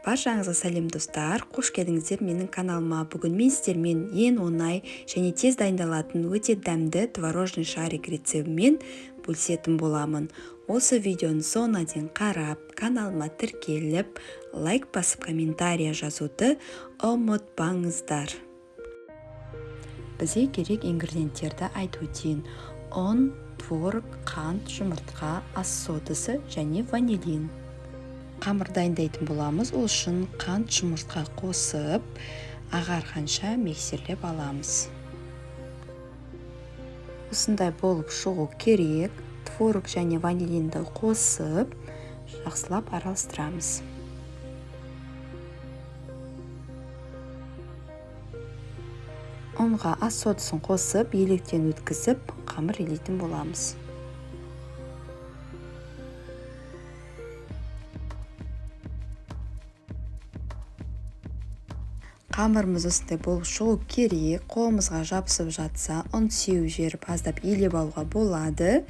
Баршаңызға сәлем достар, қош келдіңіздер менің каналыма. Бүгін мен сіздермен ең оңай және тез дайындалатын өте дәмді творожный шарик рецебімен бөлісетін боламын. Осы видеоны соңына дейін қарап, каналыма тіркеліп, лайк басып комментария жазуды ұмытпаңыздар. Бізге керек ингредиенттерді айтып өтейін. ұн, творог, қант, жұмыртқа, ас содасы және ванилин. Қамыр дайындайтын боламыз. Ол үшін қант, жұмыртқа қосып, ағарғанша миксерлеп аламыз. Осындай болып шығу керек. Творог және ванилинді қосып, жақсылап араластырамыз. Ұнға ас содасын қосып, електен өткізіп, қамыр илейтін боламыз. Қамырымыз осындай болып шығу керек. Қолымызға жабысып жатса, ұн сеу жері аздап елеп алуға болады.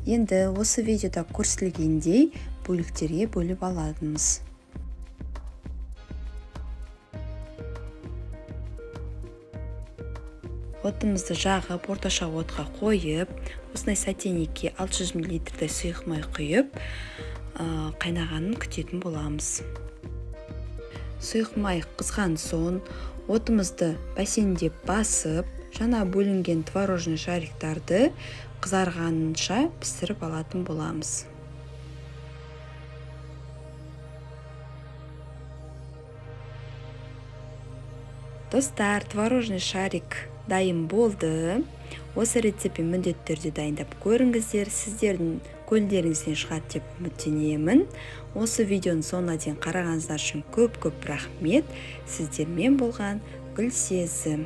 Енді осы видеода көрсетілгендей бөліктерге бөліп аламыз. Отымызды жағып, орташа отқа қойып, осындай сотейникке 600 мл сұйық май құйып, қайнағанын күтетін боламыз. Сұйық май қызған соң, отымызды бәсенде басып, жаңа бөлінген творожный шариктарды қызарғанынша пісіріп алатын боламыз. Достар, творожный шарик дайын болды. Осы рецептпен міндетті түрде дайындап көріңіздер. Сіздердің көңілдеріңізден шығады деп үміттенемін. Осы видеоны соңына дейін қарағаныңыздар үшін көп рахмет. Сіздермен болған Гүлсезім.